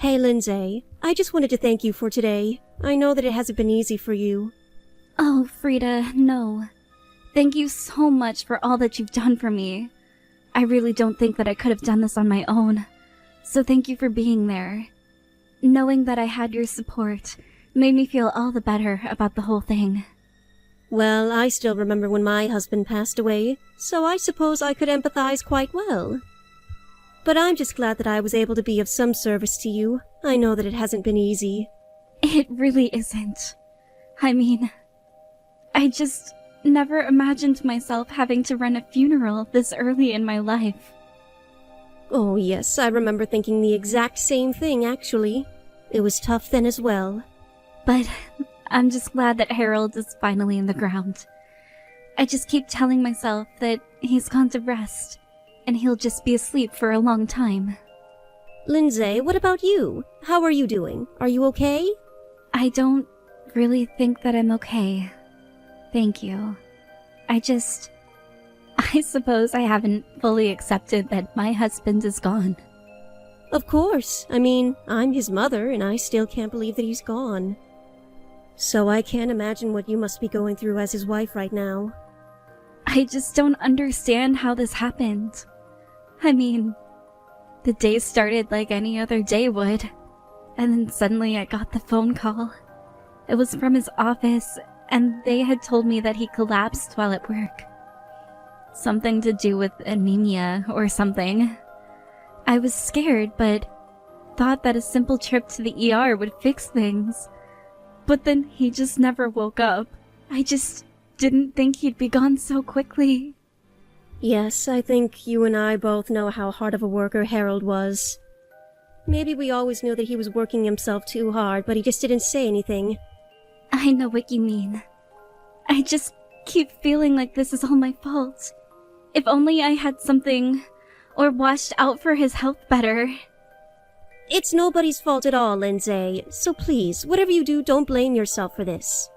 Hey, Lindsay. I just wanted to thank you for today. I know that it hasn't been easy for you. Oh, Frida, no. Thank you so much for all that you've done for me. I really don't think that I could have done this on my own. So thank you for being there. Knowing that I had your support made me feel all the better about the whole thing. Well, I still remember when my husband passed away, so I suppose I could empathize quite well. But I'm just glad that I was able to be of some service to you. I know that it hasn't been easy. It really isn't. I mean, I just never imagined myself having to run a funeral this early in my life. Oh yes, I remember thinking the exact same thing, actually. It was tough then as well. But I'm just glad that Harold is finally in the ground. I just keep telling myself that he's gone to rest, and he'll just be asleep for a long time. Lindsay, what about you? How are you doing? Are you okay? I don't really think that I'm okay. Thank you. I suppose I haven't fully accepted that my husband is gone. Of course. I mean, I'm his mother, and I still can't believe that he's gone. So I can't imagine what you must be going through as his wife right now. I just don't understand how this happened. I mean, the day started like any other day would, and then suddenly I got the phone call. It was from his office, and they had told me that he collapsed while at work. Something to do with anemia or something. I was scared, but thought that a simple trip to the ER would fix things. But then he just never woke up. I just didn't think he'd be gone so quickly. Yes, I think you and I both know how hard of a worker Harold was. Maybe we always knew that he was working himself too hard, but he just didn't say anything. I know what you mean. I just keep feeling like this is all my fault. If only I had something, or watched out for his health better. It's nobody's fault at all, Lindsay, so please, whatever you do, don't blame yourself for this.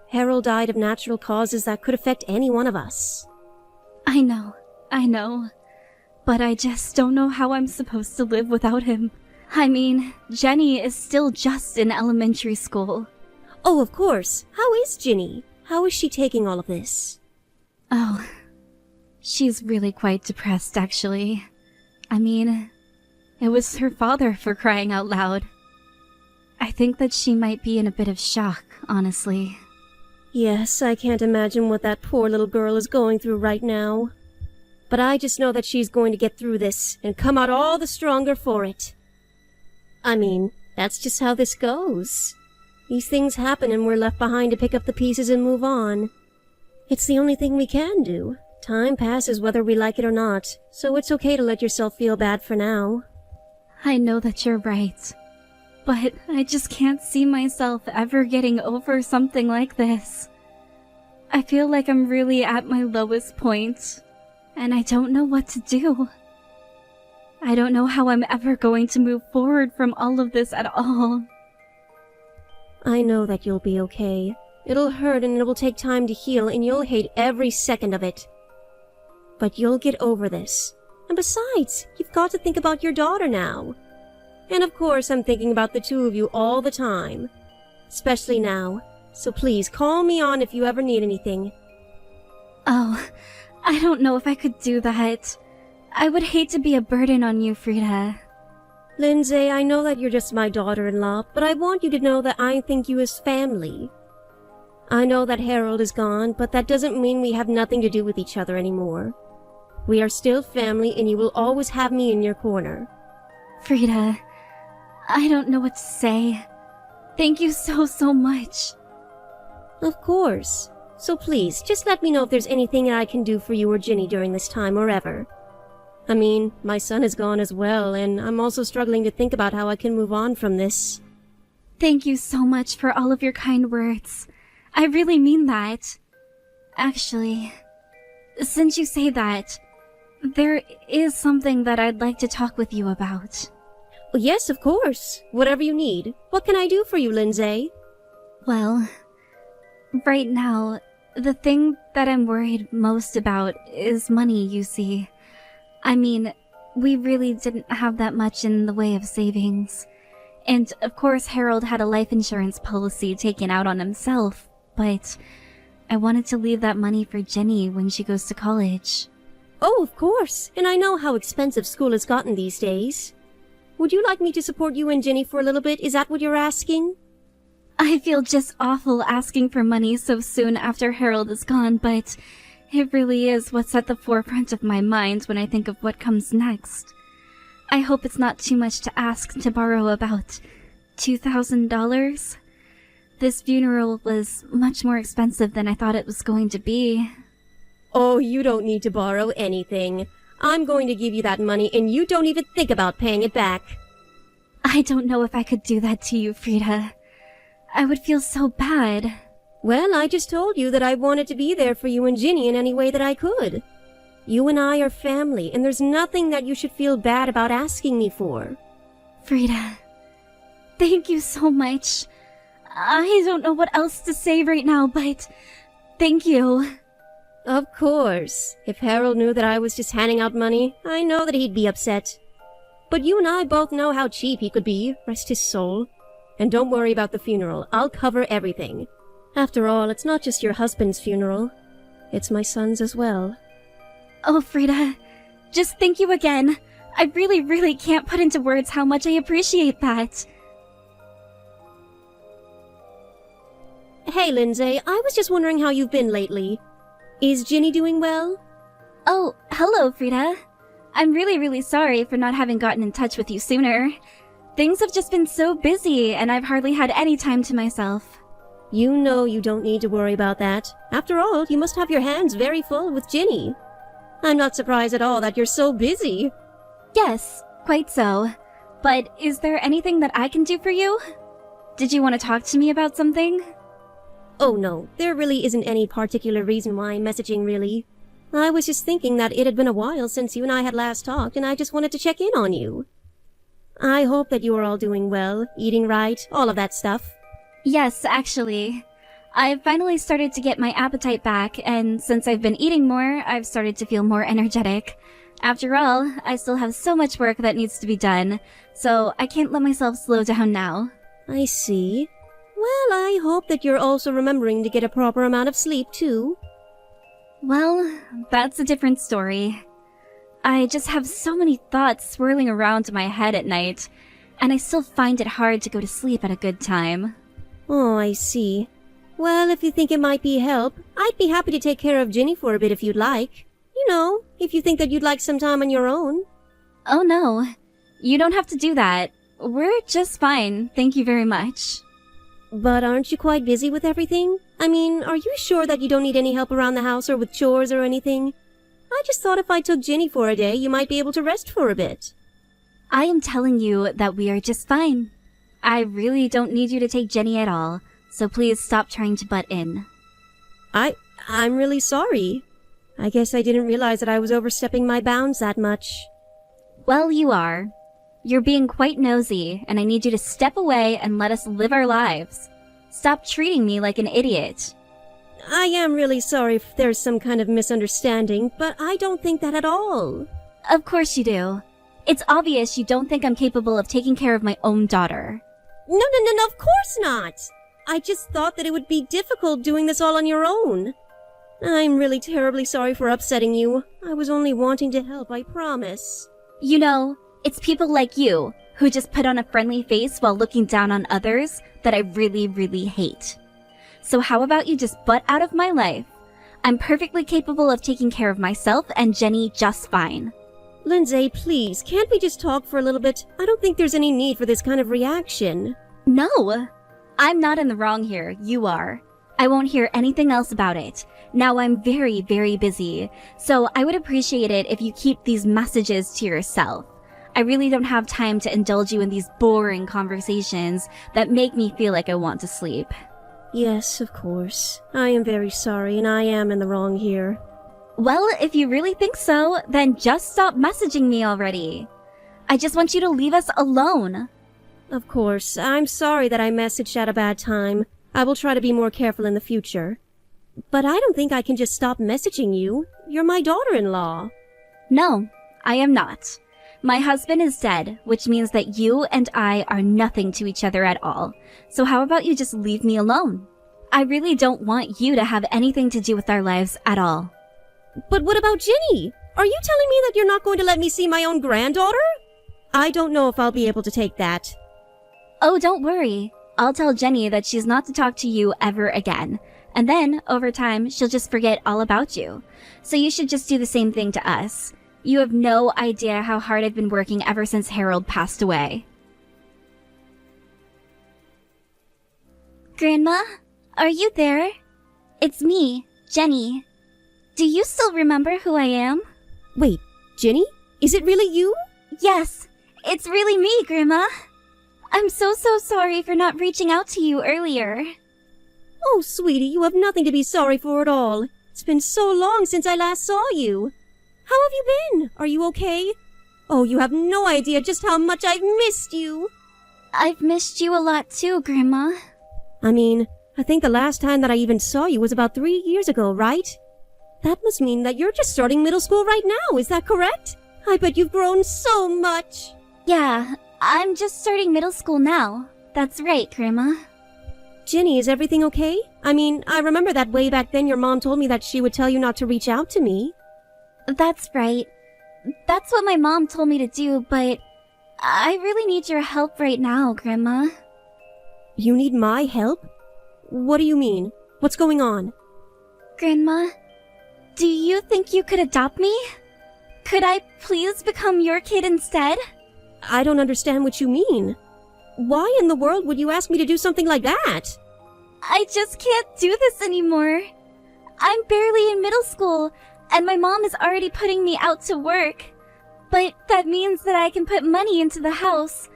Harold died of natural causes that could affect any one of us. I know. But I just don't know how I'm supposed to live without him. I mean, Jenny is still just in elementary school. Oh, of course. How is Ginny? How is she taking all of this? Oh, she's really quite depressed, actually. I mean, it was her father, for crying out loud. I think that she might be in a bit of shock, honestly. Yes, I can't imagine what that poor little girl is going through right now. But I just know that she's going to get through this and come out all the stronger for it. I mean, that's just how this goes. These things happen and we're left behind to pick up the pieces and move on. It's the only thing we can do. Time passes whether we like it or not, so it's okay to let yourself feel bad for now. I know that you're right, but I just can't see myself ever getting over something like this. I feel like I'm really at my lowest point, and I don't know what to do. I don't know how I'm ever going to move forward from all of this at all. I know that you'll be okay. It'll hurt and it will take time to heal, and you'll hate every second of it. But you'll get over this. And besides, you've got to think about your daughter now. And of course, I'm thinking about the two of you all the time. Especially now. So please, call me on if you ever need anything. Oh, I don't know if I could do that. I would hate to be a burden on you, Frida. Lindsay, I know that you're just my daughter-in-law, but I want you to know that I think you as family. I know that Harold is gone, but that doesn't mean we have nothing to do with each other anymore. We are still family, and you will always have me in your corner. Frida, I don't know what to say. Thank you so much. Of course. So please, just let me know if there's anything that I can do for you or Ginny during this time or ever. I mean, my son is gone as well, and I'm also struggling to think about how I can move on from this. Thank you so much for all of your kind words. I really mean that. Actually, since you say that, there is something that I'd like to talk with you about. Well, yes, of course. Whatever you need. What can I do for you, Lindsay? Well, right now, the thing that I'm worried most about is money, you see. I mean, we really didn't have that much in the way of savings, And of course Harold had a life insurance policy taken out on himself, but I wanted to leave that money for Jenny when she goes to college. Oh, of course. And I know how expensive school has gotten these days. Would you like me to support you and Jenny for a little bit? Is that what you're asking? I feel just awful asking for money so soon after Harold is gone, but it really is what's at the forefront of my mind when I think of what comes next. I hope it's not too much to ask to borrow about $2,000. This funeral was much more expensive than I thought it was going to be. Oh, you don't need to borrow anything. I'm going to give you that money and you don't even think about paying it back. I don't know if I could do that to you, Frida. I would feel so bad. Well, I just told you that I wanted to be there for you and Ginny in any way that I could. You and I are family, and there's nothing that you should feel bad about asking me for. Frida, thank you so much. I don't know what else to say right now, but thank you. Of course. If Harold knew that I was just handing out money, I know that he'd be upset. But you and I both know how cheap he could be, rest his soul. And don't worry about the funeral. I'll cover everything. After all, it's not just your husband's funeral. It's my son's as well. Oh, Frida, just thank you again. I really can't put into words how much I appreciate that. Hey, Lindsay, I was just wondering how you've been lately. Is Ginny doing well? Oh, hello, Frida. I'm really sorry for not having gotten in touch with you sooner. Things have just been so busy, and I've hardly had any time to myself. You know you don't need to worry about that. After all, you must have your hands very full with Ginny. I'm not surprised at all that you're so busy. Yes, quite so. But is there anything that I can do for you? Did you want to talk to me about something? Oh no, there really isn't any particular reason why I'm messaging, really. I was just thinking that it had been a while since you and I had last talked, and I just wanted to check in on you. I hope that you are all doing well, eating right, all of that stuff. Yes, actually. I've finally started to get my appetite back, and since I've been eating more, I've started to feel more energetic. After all, I still have so much work that needs to be done, so I can't let myself slow down now. I see. Well, I hope that you're also remembering to get a proper amount of sleep, too. Well, that's a different story. I just have so many thoughts swirling around in my head at night, and I still find it hard to go to sleep at a good time. Oh, I see. Well, if you think it might be help, I'd be happy to take care of Ginny for a bit if you'd like. You know, if you think that you'd like some time on your own. Oh no, you don't have to do that. We're just fine, thank you very much. But aren't you quite busy with everything? I mean, are you sure that you don't need any help around the house or with chores or anything? I just thought if I took Ginny for a day, you might be able to rest for a bit. I am telling you that we are just fine. I really don't need you to take Jenny at all, so please stop trying to butt in. I'm really sorry. I guess I didn't realize that I was overstepping my bounds that much. Well, you are. You're being quite nosy, and I need you to step away and let us live our lives. Stop treating me like an idiot. I am really sorry if there's some kind of misunderstanding, but I don't think that at all. Of course you do. It's obvious you don't think I'm capable of taking care of my own daughter. No, of course not. I just thought that it would be difficult doing this all on your own. I'm really terribly sorry for upsetting you. I was only wanting to help, I promise. You know, it's people like you who just put on a friendly face while looking down on others that I really hate. So how about you just butt out of my life? I'm perfectly capable of taking care of myself and Jenny just fine. Lindsay, please, can't we just talk for a little bit? I don't think there's any need for this kind of reaction. No! I'm not in the wrong here, you are. I won't hear anything else about it. Now I'm very busy, so I would appreciate it if you keep these messages to yourself. I really don't have time to indulge you in these boring conversations that make me feel like I want to sleep. Yes, of course. I am very sorry, and I am in the wrong here. Well, if you really think so, then just stop messaging me already. I just want you to leave us alone. Of course, I'm sorry that I messaged at a bad time. I will try to be more careful in the future. But I don't think I can just stop messaging you. You're my daughter-in-law. No, I am not. My husband is dead, which means that you and I are nothing to each other at all. So how about you just leave me alone? I really don't want you to have anything to do with our lives at all. But what about Ginny? Are you telling me that you're not going to let me see my own granddaughter? I don't know if I'll be able to take that. Oh, don't worry. I'll tell Jenny that she's not to talk to you ever again. And then, over time, she'll just forget all about you. So you should just do the same thing to us. You have no idea how hard I've been working ever since Harold passed away. Grandma, are you there? It's me, Jenny. Do you still remember who I am? Wait, Ginny? Is it really you? Yes, it's really me, Grandma. I'm so sorry for not reaching out to you earlier. Oh, sweetie, you have nothing to be sorry for at all. It's been so long since I last saw you. How have you been? Are you okay? Oh, you have no idea just how much I've missed you. I've missed you a lot too, Grandma. I mean, I think the last time that I even saw you was about 3 years ago, right? That must mean that you're just starting middle school right now, is that correct? I bet you've grown so much. Yeah, I'm just starting middle school now. That's right, Grandma. Ginny, is everything okay? I mean, I remember that way back then your mom told me that she would tell you not to reach out to me. That's right. That's what my mom told me to do, but I really need your help right now, Grandma. You need my help? What do you mean? What's going on? Grandma, do you think you could adopt me? Could I please become your kid instead? I don't understand what you mean. Why in the world would you ask me to do something like that? I just can't do this anymore. I'm barely in middle school, and my mom is already putting me out to work. But that means that I can put money into the house.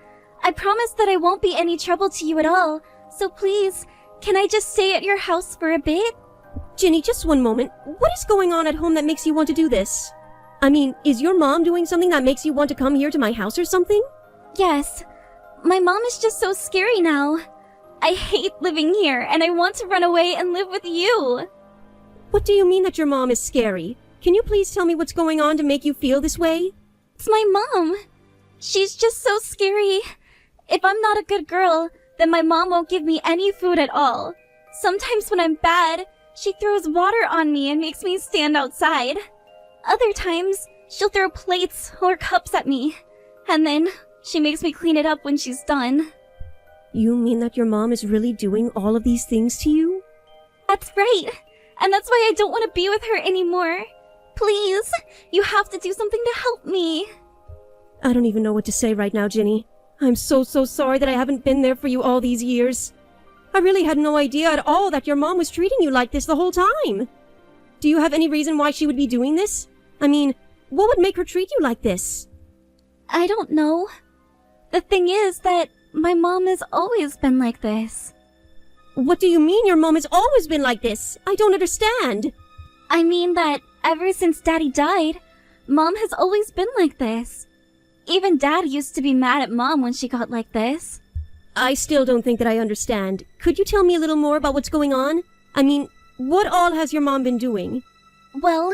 I promise that I won't be any trouble to you at all, so please, can I just stay at your house for a bit? Ginny, just one moment. What is going on at home that makes you want to do this? I mean, is your mom doing something that makes you want to come here to my house or something? Yes. My mom is just so scary now. I hate living here, and I want to run away and live with you. What do you mean that your mom is scary? Can you please tell me what's going on to make you feel this way? It's my mom. She's just so scary. If I'm not a good girl, then my mom won't give me any food at all. Sometimes when I'm bad, she throws water on me and makes me stand outside. Other times, she'll throw plates or cups at me. And then, she makes me clean it up when she's done. You mean that your mom is really doing all of these things to you? That's right. And that's why I don't want to be with her anymore. Please, you have to do something to help me. I don't even know what to say right now, Ginny. I'm so sorry that I haven't been there for you all these years. I really had no idea at all that your mom was treating you like this the whole time. Do you have any reason why she would be doing this? I mean, what would make her treat you like this? I don't know. The thing is that my mom has always been like this. What do you mean your mom has always been like this? I don't understand. I mean that ever since Daddy died, Mom has always been like this. Even Dad used to be mad at Mom when she got like this. I still don't think that I understand. Could you tell me a little more about what's going on? I mean, what all has your mom been doing? Well,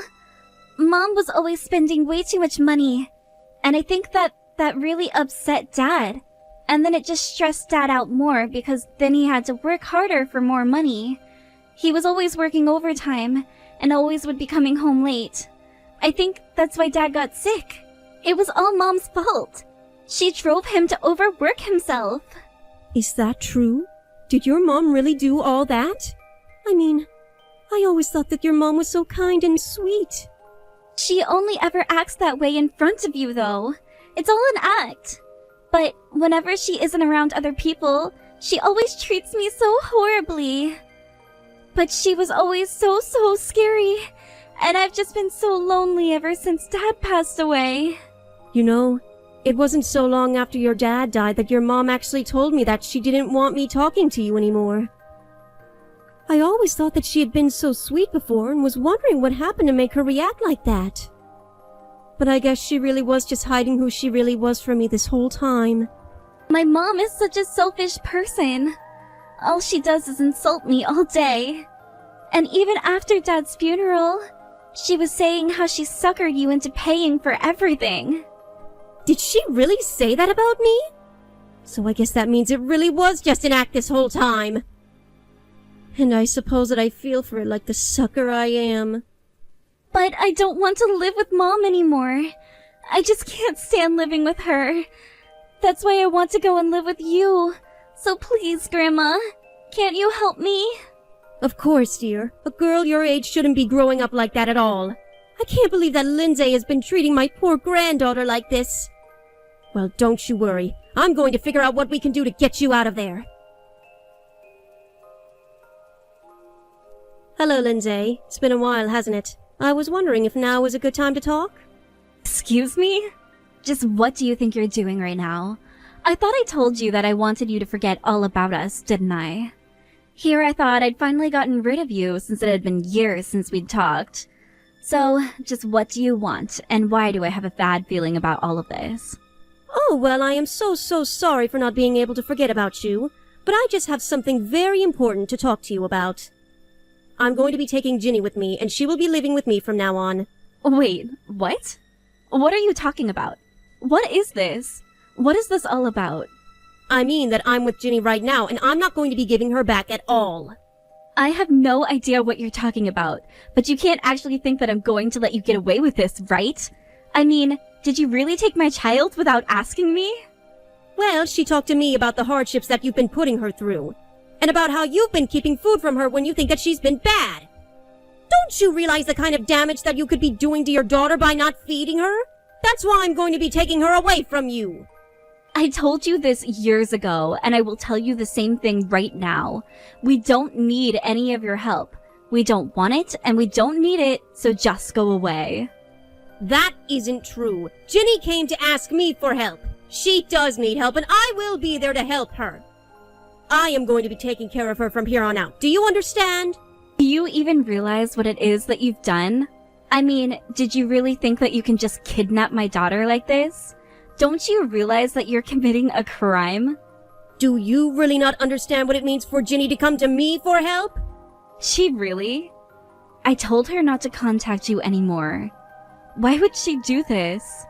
Mom was always spending way too much money. And I think that really upset Dad. And then it just stressed Dad out more because then he had to work harder for more money. He was always working overtime and always would be coming home late. I think that's why Dad got sick. It was all Mom's fault. She drove him to overwork himself. Is that true? Did your mom really do all that? I mean, I always thought that your mom was so kind and sweet. She only ever acts that way in front of you, though. It's all an act. But whenever she isn't around other people, she always treats me so horribly. But she was always so scary, and I've just been so lonely ever since Dad passed away. You know, it wasn't so long after your dad died that your mom actually told me that she didn't want me talking to you anymore. I always thought that she had been so sweet before and was wondering what happened to make her react like that. But I guess she really was just hiding who she really was from me this whole time. My mom is such a selfish person. All she does is insult me all day. And even after Dad's funeral, she was saying how she suckered you into paying for everything. Did she really say that about me? So I guess that means it really was just an act this whole time. And I suppose that I feel for it like the sucker I am. But I don't want to live with Mom anymore. I just can't stand living with her. That's why I want to go and live with you. So please, Grandma, can't you help me? Of course, dear. A girl your age shouldn't be growing up like that at all. I can't believe that Lindsay has been treating my poor granddaughter like this. Well, don't you worry. I'm going to figure out what we can do to get you out of there. Hello, Lindsay. It's been a while, hasn't it? I was wondering if now was a good time to talk? Excuse me? Just what do you think you're doing right now? I thought I told you that I wanted you to forget all about us, didn't I? Here I thought I'd finally gotten rid of you since it had been years since we'd talked. So, just what do you want, and why do I have a bad feeling about all of this? Oh, well, I am so sorry for not being able to forget about you, but I just have something very important to talk to you about. I'm going to be taking Ginny with me, and she will be living with me from now on. Wait, what? What are you talking about? What is this? What is this all about? I mean that I'm with Ginny right now, and I'm not going to be giving her back at all. I have no idea what you're talking about, but you can't actually think that I'm going to let you get away with this, right? I mean, did you really take my child without asking me? Well, she talked to me about the hardships that you've been putting her through, and about how you've been keeping food from her when you think that she's been bad. Don't you realize the kind of damage that you could be doing to your daughter by not feeding her? That's why I'm going to be taking her away from you. I told you this years ago, and I will tell you the same thing right now. We don't need any of your help. We don't want it, and we don't need it, so just go away. That isn't true. Ginny came to ask me for help. She does need help, and I will be there to help her. I am going to be taking care of her from here on out. Do you understand? Do you even realize what it is that you've done? I mean, did you really think that you can just kidnap my daughter like this? Don't you realize that you're committing a crime? Do you really not understand what it means for Ginny to come to me for help? She really? I told her not to contact you anymore. Why would she do this?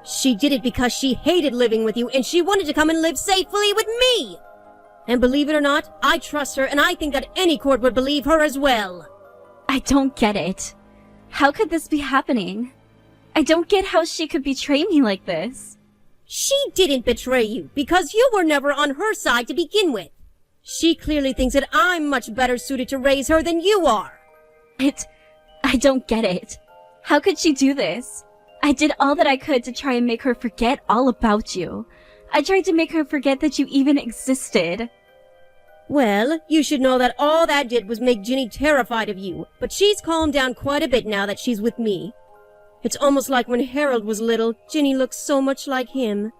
She did it because she hated living with you and she wanted to come and live safely with me. And believe it or not, I trust her and I think that any court would believe her as well. I don't get it. How could this be happening? I don't get how she could betray me like this. She didn't betray you because you were never on her side to begin with. She clearly thinks that I'm much better suited to raise her than you are. I don't get it. How could she do this? I did all that I could to try and make her forget all about you. I tried to make her forget that you even existed. Well, you should know that all that did was make Ginny terrified of you, but she's calmed down quite a bit now that she's with me. It's almost like when Harold was little, Ginny looked so much like him.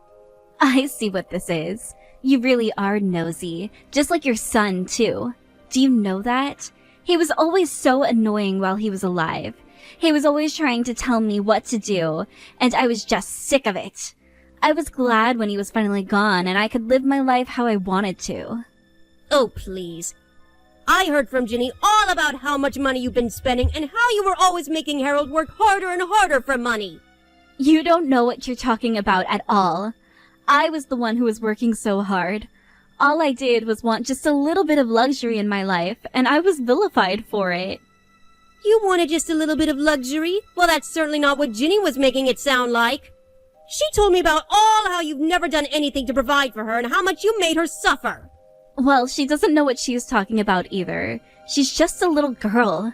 I see what this is. You really are nosy, just like your son, too. Do you know that? He was always so annoying while he was alive. He was always trying to tell me what to do, and I was just sick of it. I was glad when he was finally gone and I could live my life how I wanted to. Oh, please. I heard from Ginny all about how much money you've been spending and how you were always making Harold work harder and harder for money. You don't know what you're talking about at all. I was the one who was working so hard. All I did was want just a little bit of luxury in my life, and I was vilified for it. You wanted just a little bit of luxury? Well, that's certainly not what Ginny was making it sound like. She told me about all how you've never done anything to provide for her and how much you made her suffer. Well, she doesn't know what she's talking about either. She's just a little girl.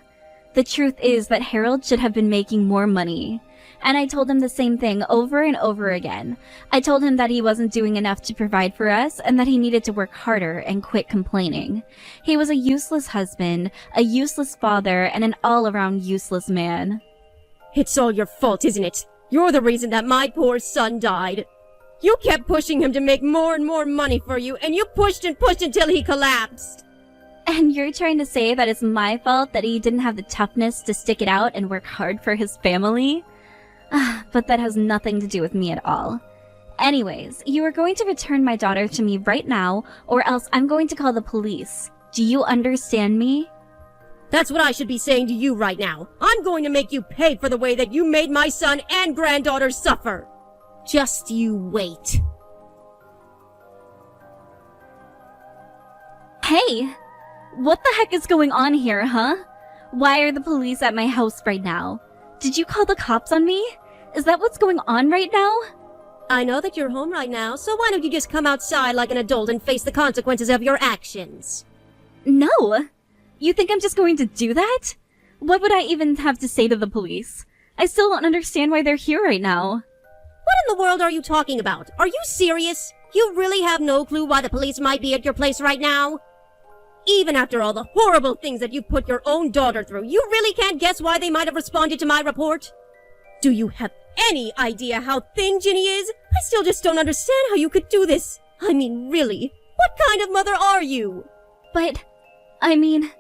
The truth is that Harold should have been making more money. And I told him the same thing over and over again. I told him that he wasn't doing enough to provide for us and that he needed to work harder and quit complaining. He was a useless husband, a useless father, and an all-around useless man. It's all your fault, isn't it? You're the reason that my poor son died. You kept pushing him to make more and more money for you, and you pushed and pushed until he collapsed. And you're trying to say that it's my fault that he didn't have the toughness to stick it out and work hard for his family? But that has nothing to do with me at all. Anyways, you are going to return my daughter to me right now, or else I'm going to call the police. Do you understand me? That's what I should be saying to you right now. I'm going to make you pay for the way that you made my son and granddaughter suffer. Just you wait. Hey! What the heck is going on here, huh? Why are the police at my house right now? Did you call the cops on me? Is that what's going on right now? I know that you're home right now, so why don't you just come outside like an adult and face the consequences of your actions? No! You think I'm just going to do that? What would I even have to say to the police? I still don't understand why they're here right now. What in the world are you talking about? Are you serious? You really have no clue why the police might be at your place right now? Even after all the horrible things that you've put your own daughter through, you really can't guess why they might have responded to my report? Do you have any idea how thin Ginny is? I still just don't understand how you could do this. I mean, really, what kind of mother are you? But, I mean,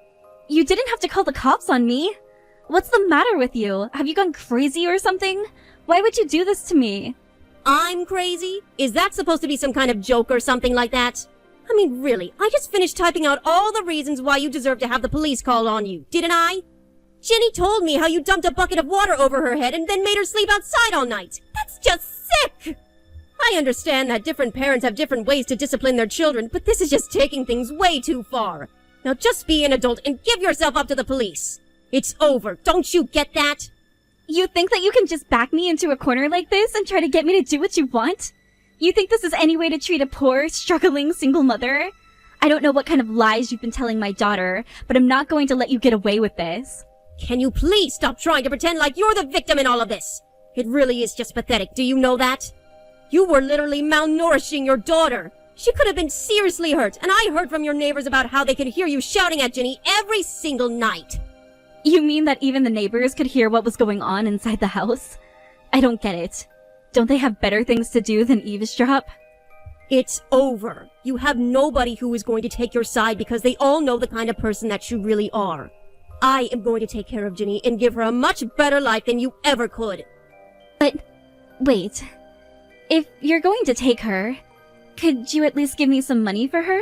you didn't have to call the cops on me. What's the matter with you? Have you gone crazy or something? Why would you do this to me? I'm crazy? Is that supposed to be some kind of joke or something like that? I mean, really, I just finished typing out all the reasons why you deserve to have the police called on you, didn't I? Jenny told me how you dumped a bucket of water over her head and then made her sleep outside all night. That's just sick! I understand that different parents have different ways to discipline their children, but this is just taking things way too far. Now just be an adult and give yourself up to the police. It's over, don't you get that? You think that you can just back me into a corner like this and try to get me to do what you want? You think this is any way to treat a poor, struggling single mother? I don't know what kind of lies you've been telling my daughter, but I'm not going to let you get away with this. Can you please stop trying to pretend like you're the victim in all of this? It really is just pathetic, do you know that? You were literally malnourishing your daughter. She could have been seriously hurt, and I heard from your neighbors about how they could hear you shouting at Ginny every single night. You mean that even the neighbors could hear what was going on inside the house? I don't get it. Don't they have better things to do than eavesdrop? It's over. You have nobody who is going to take your side because they all know the kind of person that you really are. I am going to take care of Ginny and give her a much better life than you ever could. But, wait. If you're going to take her, could you at least give me some money for her?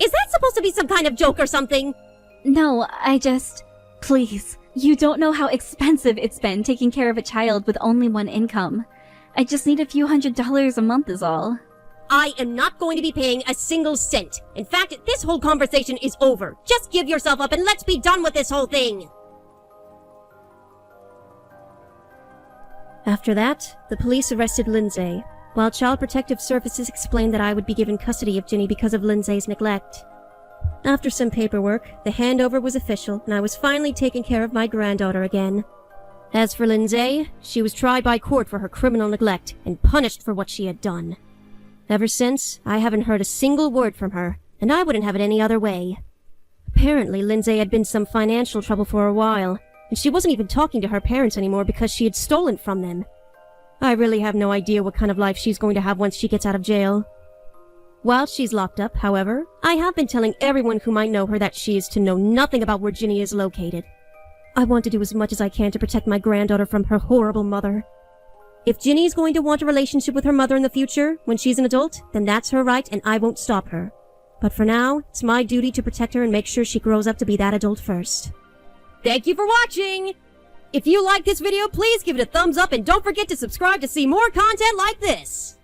Is that supposed to be some kind of joke or something? No, Please, you don't know how expensive it's been taking care of a child with only one income. I just need a few $100s a month is all. I am not going to be paying a single cent. In fact, this whole conversation is over. Just give yourself up and let's be done with this whole thing. After that, the police arrested Lindsay, while Child Protective Services explained that I would be given custody of Ginny because of Lindsay's neglect. After some paperwork, the handover was official and I was finally taking care of my granddaughter again. As for Lindsay, she was tried by court for her criminal neglect and punished for what she had done. Ever since, I haven't heard a single word from her, and I wouldn't have it any other way. Apparently, Lindsay had been in some financial trouble for a while, and she wasn't even talking to her parents anymore because she had stolen from them. I really have no idea what kind of life she's going to have once she gets out of jail. While she's locked up, however, I have been telling everyone who might know her that she is to know nothing about where Ginny is located. I want to do as much as I can to protect my granddaughter from her horrible mother. If Ginny is going to want a relationship with her mother in the future, when she's an adult, then that's her right and I won't stop her. But for now, it's my duty to protect her and make sure she grows up to be that adult first. Thank you for watching! If you like this video, please give it a thumbs up and don't forget to subscribe to see more content like this!